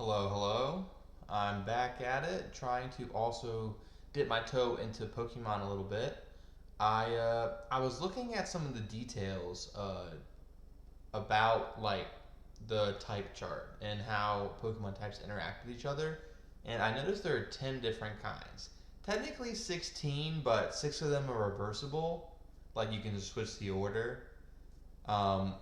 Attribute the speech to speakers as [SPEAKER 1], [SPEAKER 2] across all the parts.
[SPEAKER 1] Hello, hello. I'm back at it, trying to also dip my toe into Pokemon a little bit. I was looking at some of the details about like the type chart and how Pokemon types interact with each other, and I noticed there are 10 different kinds. Technically 16, but six of them are reversible. Like you can just switch the order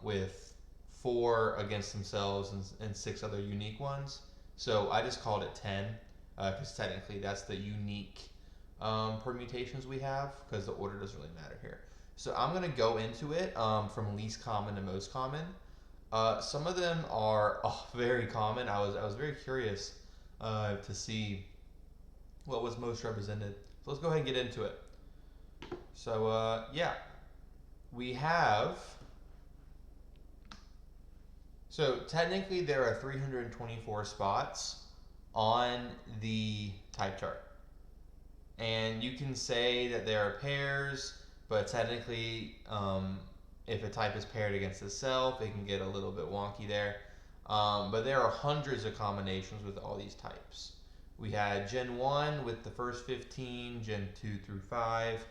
[SPEAKER 1] with four against themselves and six other unique ones. So I just called it 10 because technically that's the unique permutations we have because the order doesn't really matter here. So I'm going to go into it from least common to most common. Some of them are very common. I was very curious to see what was most represented. So let's go ahead and get into it. So yeah, we have So technically, there are 324 spots on the type chart, and you can say that there are pairs, but technically, if a type is paired against itself, it can get a little bit wonky there. But there are hundreds of combinations with all these types. We had Gen 1 with the first 15, Gen 2 through 5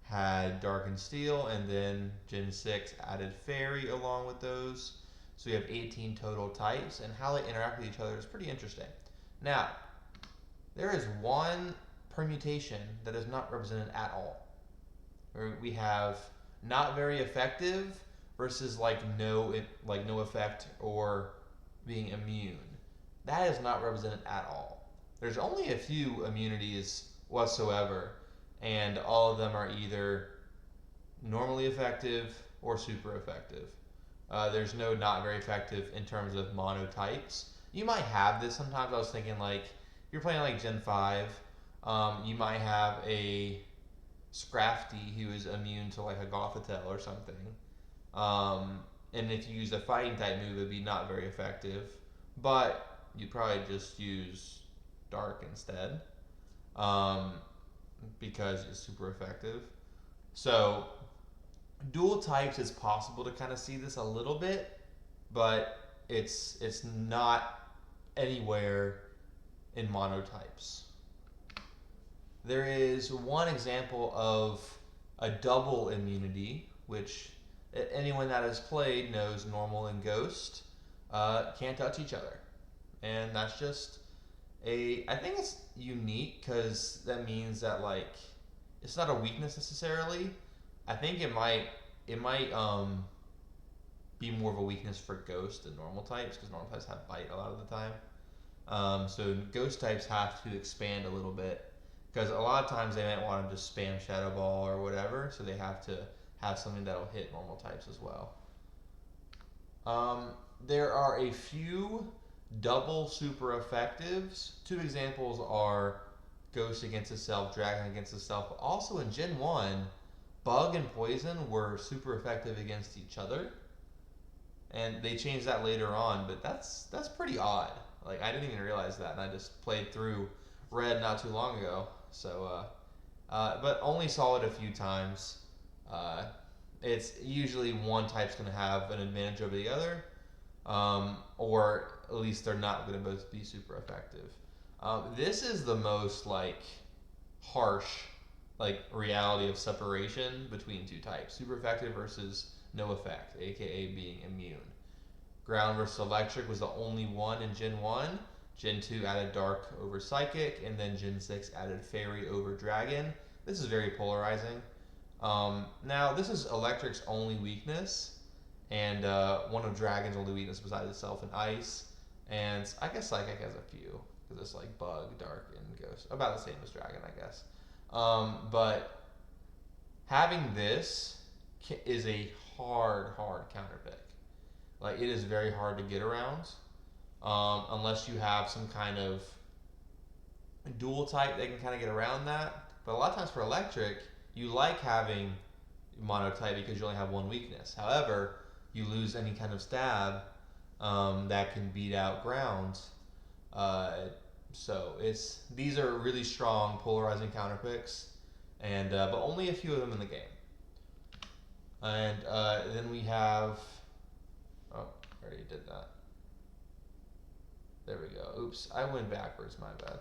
[SPEAKER 1] had Dark and Steel, and then Gen 6 added Fairy along with those. So we have 18 total types, and how they interact with each other is pretty interesting. Now, there is one permutation that is not represented at all. We have not very effective versus no effect or being immune. That is not represented at all. There's only a few immunities whatsoever, and all of them are either normally effective or super effective. There's no not very effective in terms of monotypes. You might have this sometimes. I was thinking like if you're playing like Gen 5, you might have a Scrafty who is immune to like a Gothitelle or something. And if you use a fighting type move, it'd be not very effective. But you'd probably just use Dark instead um, because it's super effective. So dual types, it's possible to kind of see this a little bit, but it's not anywhere in monotypes. There is one example of a double immunity, which anyone that has played knows normal and ghost can't touch each other, and that's just I think it's unique because that means that like it's not a weakness necessarily. I think it might be more of a weakness for ghost than normal types because normal types have bite a lot of the time. So ghost types have to expand a little bit because a lot of times they might want to just spam Shadow Ball or whatever, so they have to have something that'll hit normal types as well. Um, there are a few double super effectives. Two examples are Ghost against itself, Dragon against itself, but also in Gen 1, Bug and Poison were super effective against each other. And they changed that later on, but that's pretty odd. Like I didn't even realize that, and I just played through Red not too long ago. So, but only saw it a few times. Uh, it's usually one type's going to have an advantage over the other, or at least they're not going to both be super effective. This is the most like harsh like reality of separation between two types: super effective versus no effect, aka being immune. Ground versus electric was the only one in Gen 1. Gen 2 added dark over psychic, and then Gen 6 added fairy over dragon. This is very polarizing. Now, this is electric's only weakness, and one of dragon's only weakness besides itself and ice. And I guess psychic has a few, because it's like bug, dark, and ghost. About the same as dragon, I guess. But having this is a hard counter pick. Like it is very hard to get around unless you have some kind of dual type that can kind of get around that. But a lot of times for electric, you like having monotype because you only have one weakness. However, you lose any kind of stab that can beat out ground. So it's these are really strong polarizing counter picks, and but only a few of them in the game. And then we have. Oh, I already did that. There we go. Oops, I went backwards. My bad.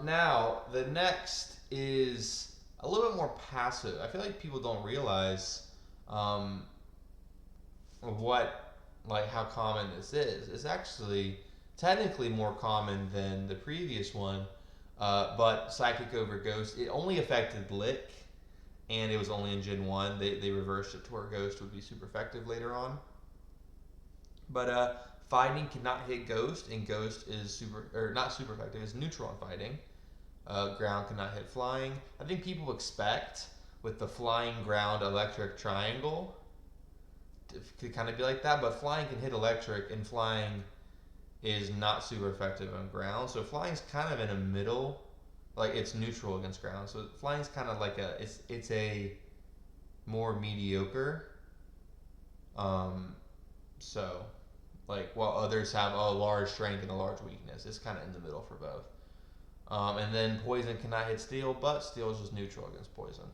[SPEAKER 1] Now the next is a little bit more passive. I feel like people don't realize um, what like how common this is. It's actually technically more common than the previous one, but Psychic over Ghost, it only affected Lick, and it was only in Gen 1. They reversed it to where Ghost would be super effective later on. But fighting cannot hit Ghost, and Ghost is super or not super effective. It's neutral on fighting. Ground cannot hit flying. I think people expect with the flying ground electric triangle to kind of be like that, but flying can hit electric, and flying is not super effective on ground. So flying's kind of in a middle, like it's neutral against ground. So flying's kind of like it's a more mediocre. Um, so like while others have a large strength and a large weakness, it's kind of in the middle for both. And then poison cannot hit steel, but steel is just neutral against poison.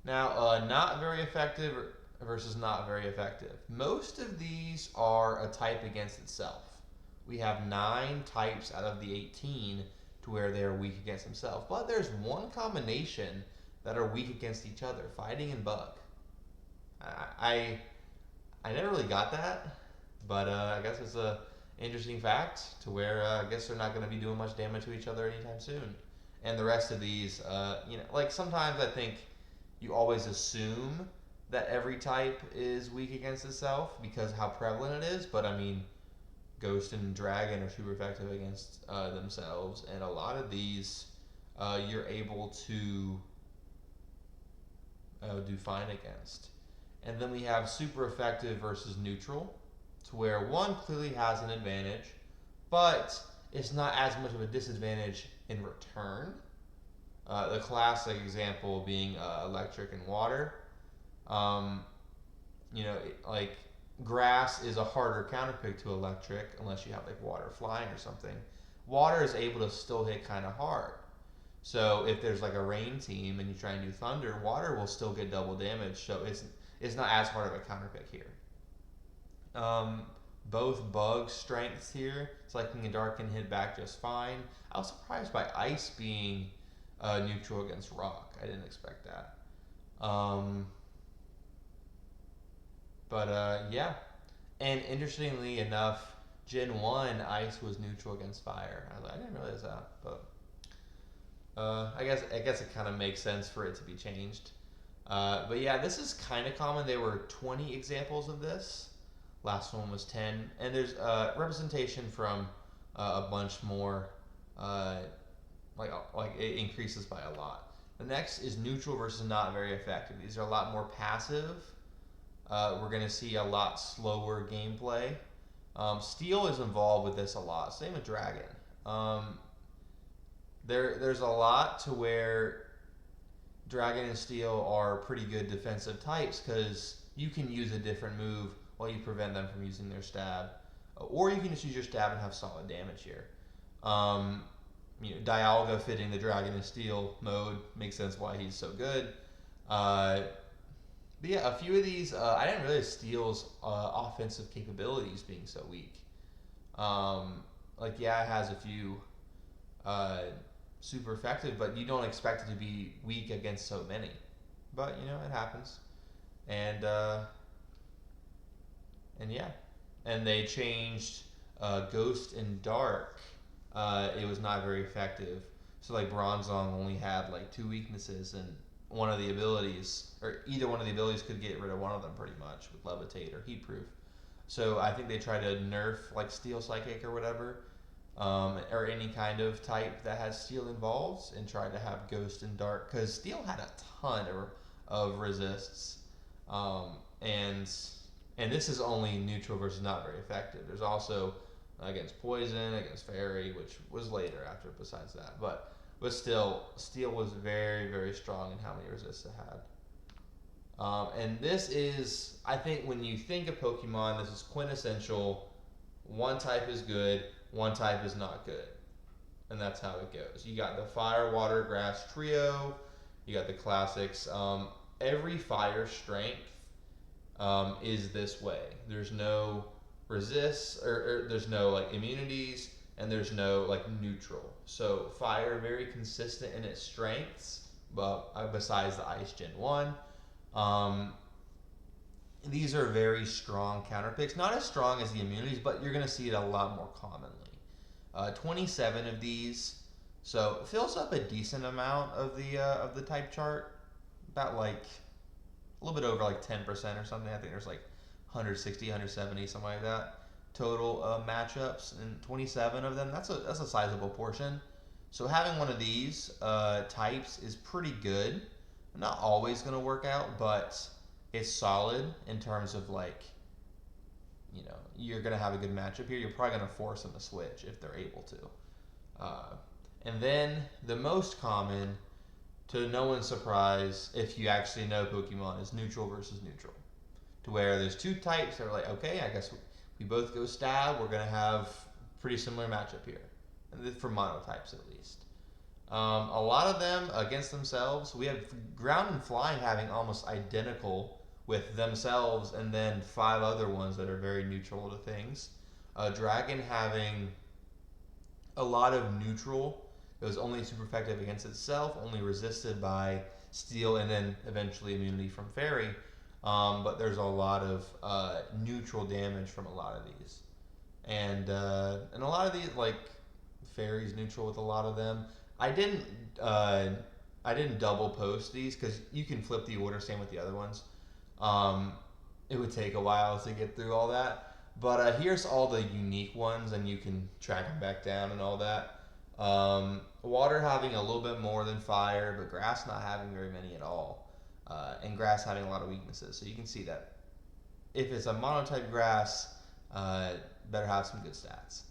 [SPEAKER 1] Now, not very effective versus not very effective. Most of these are a type against itself. We have 9 types out of the 18 to where they are weak against themselves. But there's one combination that are weak against each other, fighting and bug. I never really got that, but I guess it's a interesting fact to where I guess they're not going to be doing much damage to each other anytime soon. And the rest of these, like sometimes I think you always assume that every type is weak against itself because how prevalent it is. But I mean, Ghost and Dragon are super effective against themselves, and a lot of these you're able to do fine against. And then we have super effective versus neutral, to where one clearly has an advantage, but it's not as much of a disadvantage in return. The classic example being electric and water. Um, like grass is a harder counterpick to electric unless you have like water flying or something. Water is able to still hit kind of hard. So if there's like a rain team and you try and do thunder, water will still get double damage. So it's not as hard of a counterpick here. Both bug strengths here, so Lightning and Dark can hit back just fine. I was surprised by Ice being neutral against Rock. I didn't expect that. Yeah. And interestingly enough, Gen 1, Ice was neutral against Fire. I didn't realize that, but I guess it kind of makes sense for it to be changed. But yeah, this is kind of common. There were 20 examples of this. Last one was 10, and there's representation from a bunch more. Like it increases by a lot. The next is neutral versus not very effective. These are a lot more passive. We're going to see a lot slower gameplay. Steel is involved with this a lot. Same with Dragon. There's a lot to where Dragon and Steel are pretty good defensive types because you can use a different move while you prevent them from using their stab. Or you can just use your stab and have solid damage here. Dialga fitting the Dragon and Steel mode makes sense why he's so good. But yeah, a few of these, I didn't realize Steel's offensive capabilities being so weak. It has a few super effective, but you don't expect it to be weak against so many. But it happens, and yeah, and they changed Ghost and Dark. It was not very effective. So like Bronzong only had like 2 weaknesses, and one of the abilities, or either one of the abilities, could get rid of one of them pretty much with Levitate or Heat Proof. So I think they tried to nerf like Steel Psychic or whatever, or any kind of type that has Steel involved, and tried to have Ghost and Dark because Steel had a ton of resists, and this is only neutral versus not very effective. There's also against Poison, against Fairy, which was later after besides that, but still, Steel was very, very strong in how many resists it had. And this is, I think, when you think of Pokemon, this is quintessential. One type is good, one type is not good. And that's how it goes. You got the Fire, Water, Grass trio. You got the classics. Every fire strength is this way. There's no resists, or there's no like immunities, and there's no like neutral. So fire very consistent in its strengths, but besides the ice Gen 1. Um, these are very strong counter picks. Not as strong as the immunities, but you're going to see it a lot more commonly. 27 of these, so it fills up a decent amount of the type chart. About like a little bit over like 10% or something. I think there's like 160, 170, something like that total matchups, and 27 of them. That's a sizable portion. So having one of these types is pretty good. Not always going to work out, but it's solid in terms of like, you're going to have a good matchup here. You're probably going to force them to switch if they're able to. And then the most common, to no one's surprise, if you actually know Pokemon, is neutral versus neutral. To where there's two types that are like, okay, I guess we both go stab, we're going to have pretty similar matchup here. And for monotypes at least. A lot of them against themselves, we have ground and flying having almost identical with themselves, and then 5 other ones that are very neutral to things. Dragon having a lot of neutral. It was only super effective against itself, only resisted by steel, and then eventually immunity from fairy. But there's a lot of neutral damage from a lot of these, and a lot of these, like fairies neutral with a lot of them. I didn't double post these because you can flip the order, same with the other ones. It would take a while to get through all that, but here's all the unique ones, and you can track them back down and all that. Water having a little bit more than fire, but grass not having very many at all. And grass having a lot of weaknesses. So you can see that if it's a monotype grass, better have some good stats.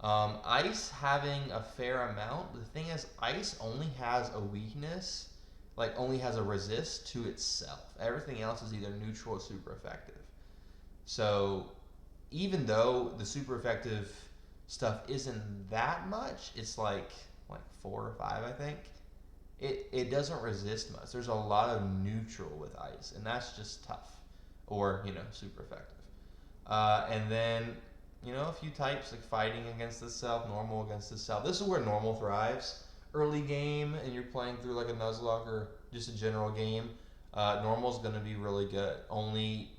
[SPEAKER 1] Ice having a fair amount. The thing is, ice only has a weakness, like only has a resist to itself. Everything else is either neutral or super effective. So even though the super effective stuff isn't that much, it's like 4 or 5, I think. It doesn't resist much. There's a lot of neutral with ice, and that's just tough, or super effective. And then a few types like fighting against itself, normal against itself. This is where normal thrives. Early game, and you're playing through like a Nuzlocke or just a general game. Normal's going to be really good. Only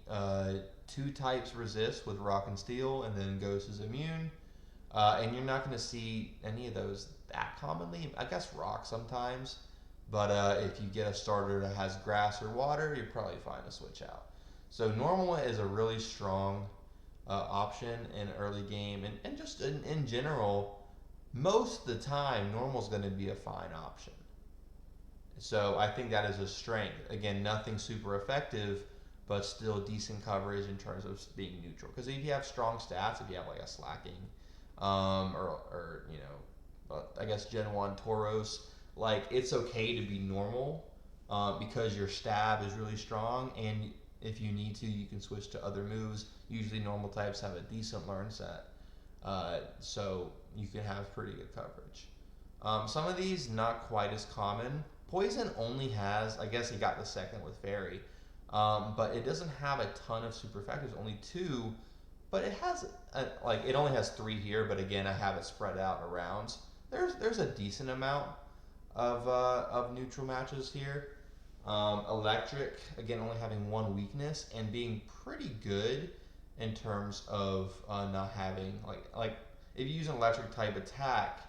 [SPEAKER 1] 2 types resist with rock and steel, and then ghost is immune. And you're not going to see any of those that commonly. I guess rock sometimes. But if you get a starter that has grass or water, you're probably fine to switch out. So normal is a really strong option in early game. And just in general, most of the time, normal is going to be a fine option. So I think that is a strength. Again, nothing super effective, but still decent coverage in terms of being neutral. Because if you have strong stats, if you have like a slacking, or I guess Gen 1 Tauros, like it's okay to be normal because your stab is really strong, and if you need to, you can switch to other moves. Usually normal types have a decent learn set, so you can have pretty good coverage. Some of these not quite as common. Poison only has, I guess he got the second with Fairy, but it doesn't have a ton of super effectives, only 2, but it has, it only has 3 here, but again, I have it spread out around. There's a decent amount of neutral matches here. Electric, again, only having 1 weakness and being pretty good in terms of not having, like if you use an electric type attack,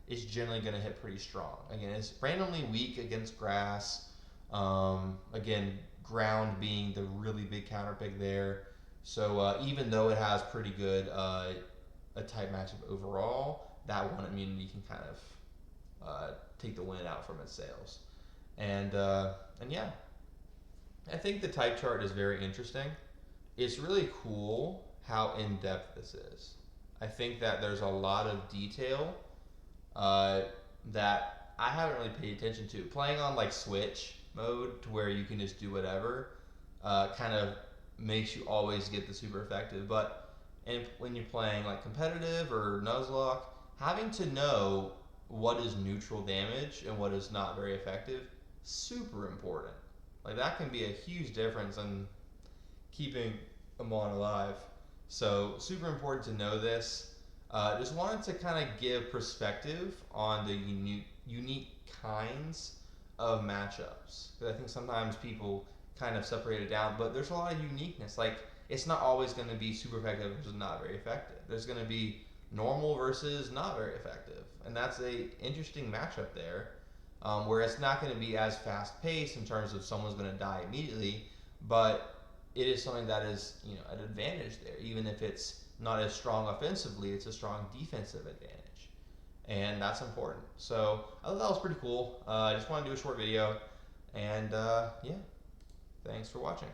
[SPEAKER 1] it's generally going to hit pretty strong. Again, it's randomly weak against grass. Again, ground being the really big counter pick there. So even though it has pretty good a type matchup overall, that 1 immunity can kind of take the wind out from its sails. And yeah, I think the type chart is very interesting. It's really cool how in depth this is. I think that there's a lot of detail that I haven't really paid attention to. Playing on like Switch mode, to where you can just do whatever, kind of makes you always get the super effective. But when you're playing like competitive or Nuzlocke, having to know what is neutral damage and what is not very effective, super important. Like that can be a huge difference in keeping a mon alive. So super important to know this. Just wanted to kind of give perspective on the unique kinds of matchups, because I think sometimes people kind of separate it down, but there's a lot of uniqueness. Like, it's not always going to be super effective versus not very effective. There's going to be normal versus not very effective, and that's a interesting matchup there, where it's not going to be as fast paced in terms of someone's going to die immediately, but it is something that is, an advantage there. Even if it's not as strong offensively, it's a strong defensive advantage, and that's important. So I thought that was pretty cool. I just want to do a short video, and yeah, thanks for watching.